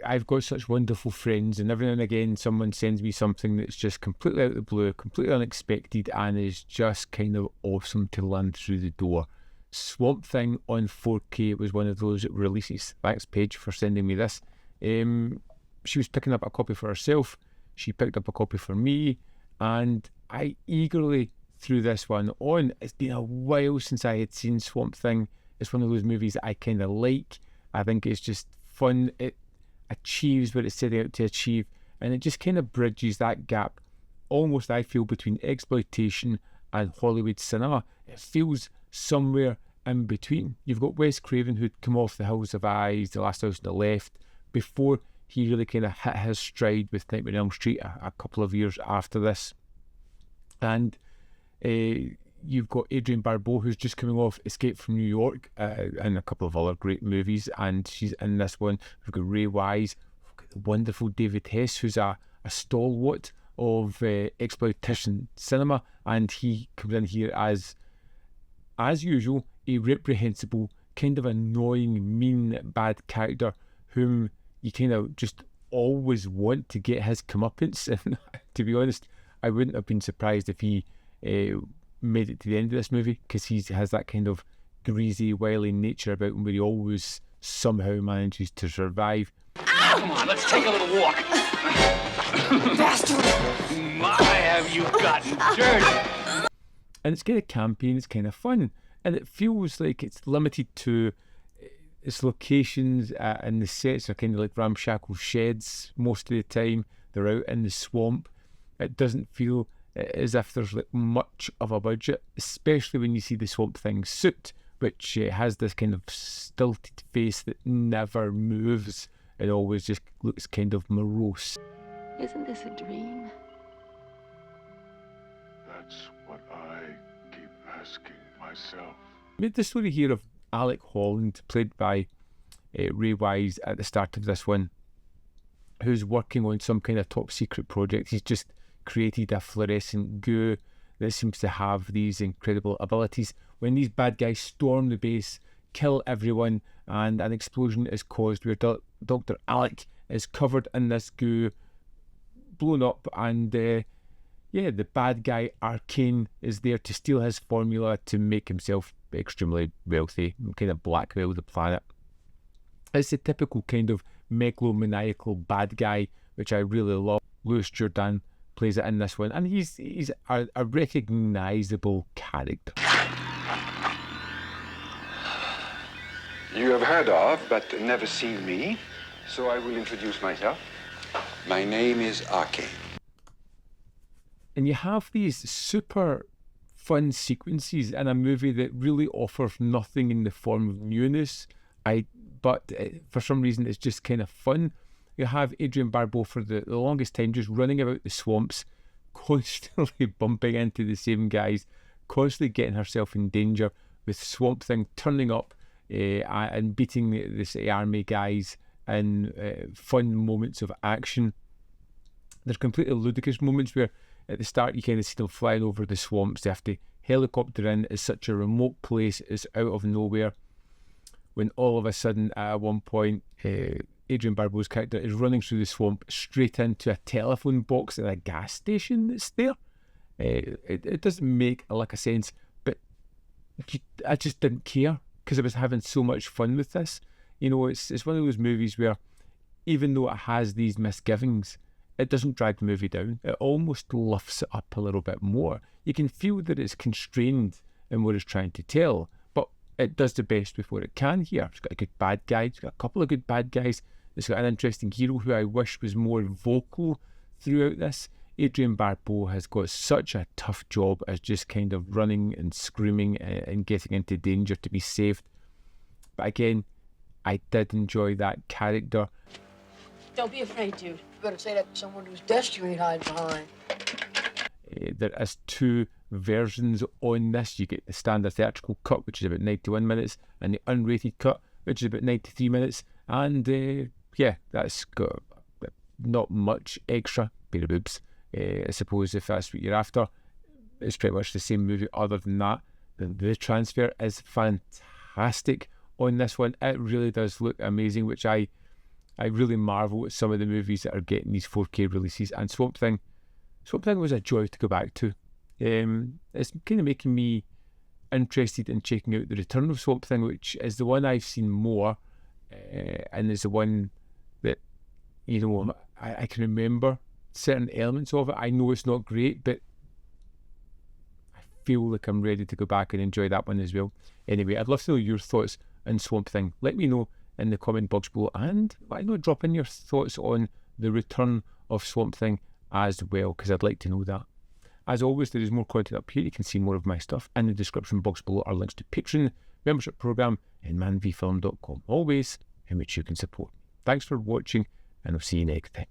I've got such wonderful friends, and every now and again someone sends me something that's just completely out of the blue, completely unexpected, and is just kind of awesome to land through the door. Swamp Thing on 4K was one of those releases. Thanks, Paige, for sending me this. She was picking up a copy for herself. She picked up a copy for me, and I eagerly threw this one on. It's been a while since I had seen Swamp Thing. It's one of those movies that I kind of like. I think it's just fun. It achieves what it's setting out to achieve, and it just kind of bridges that gap, almost, I feel, between exploitation and Hollywood cinema. It feels somewhere in between. You've got Wes Craven, who'd come off The Hills Have Eyes, The Last House on the Left, before he really kind of hit his stride with Nightmare on Elm Street a couple of years after this. And you've got Adrienne Barbeau, who's just coming off Escape from New York and a couple of other great movies, and she's in this one. We've got Ray Wise, we've got the wonderful David Hess, who's a stalwart of exploitation cinema, and he comes in here as usual, a reprehensible, kind of annoying, mean, bad character whom you kind of just always want to get his comeuppance. And to be honest, I wouldn't have been surprised if he made it to the end of this movie, because he has that kind of greasy, wily nature about him where he always somehow manages to survive. Come on, let's take a little walk. Bastard! My, have you gotten dirty? And it's kind of campy and it's kind of fun, and it feels like it's limited to its locations, and the sets are kind of like ramshackle sheds most of the time. They're out in the swamp. It doesn't feel as if there's like much of a budget, especially when you see the Swamp Thing suit, which has this kind of stilted face that never moves. It always just looks kind of morose. Isn't this a dream? That's what I keep asking myself. Made the story here of Alec Holland, played by Ray Wise at the start of this one, who's working on some kind of top secret project. He's just created a fluorescent goo that seems to have these incredible abilities. When these bad guys storm the base, kill everyone, and an explosion is caused where Dr. Alec is covered in this goo, blown up, and the bad guy Arcane is there to steal his formula to make himself extremely wealthy and kind of blackmail the planet. It's the typical kind of megalomaniacal bad guy, which I really love. Louis Jourdan plays it in this one, and he's a recognisable character. You have heard of, but never seen me, so I will introduce myself. My name is Arcane. And you have these super fun sequences in a movie that really offers nothing in the form of newness, but for some reason it's just kind of fun. You have Adrienne Barbeau for the longest time just running about the swamps, constantly bumping into the same guys, constantly getting herself in danger, with Swamp Thing turning up and beating this army guys in fun moments of action. There's completely ludicrous moments where at the start you kind of see them flying over the swamps. They have to helicopter in. It's such a remote place, it's out of nowhere, when all of a sudden at one point Adrienne Barbeau's character is running through the swamp straight into a telephone box at a gas station that's there. It doesn't make a lick of sense, but I just didn't care because I was having so much fun with this. You know, it's one of those movies where even though it has these misgivings, it doesn't drag the movie down. It almost lifts it up a little bit more. You can feel that it's constrained in what it's trying to tell, but it does the best with what it can here. It's got a good bad guy, it's got a couple of good bad guys, it's got an interesting hero who I wish was more vocal throughout this. Adrienne Barbeau has got such a tough job as just kind of running and screaming and getting into danger to be saved. But again, I did enjoy that character. Don't be afraid, dude. You better say that to someone whose desk you ain't hiding behind. There is two versions on this. You get the standard theatrical cut, which is about 91 minutes, and the unrated cut, which is about 93 minutes. And that's got not much extra. Pair of boobs, I suppose, if that's what you're after. It's pretty much the same movie. Other than that, the transfer is fantastic on this one. It really does look amazing, which I I really marvel at some of the movies that are getting these 4K releases, and Swamp Thing was a joy to go back to. It's kind of making me interested in checking out The Return of Swamp Thing, which is the one I've seen more, and is the one that, you know, I can remember certain elements of it. I know it's not great, but I feel like I'm ready to go back and enjoy that one as well. Anyway, I'd love to know your thoughts on Swamp Thing. Let me know in the comment box below, and why not drop in your thoughts on The Return of Swamp Thing as well, because I'd like to know that. As always, there is more content up here. You can see more of my stuff. In the description box below are links to Patreon, membership program, and manvfilm.com, always in which you can support me. Thanks for watching, and I'll see you next time.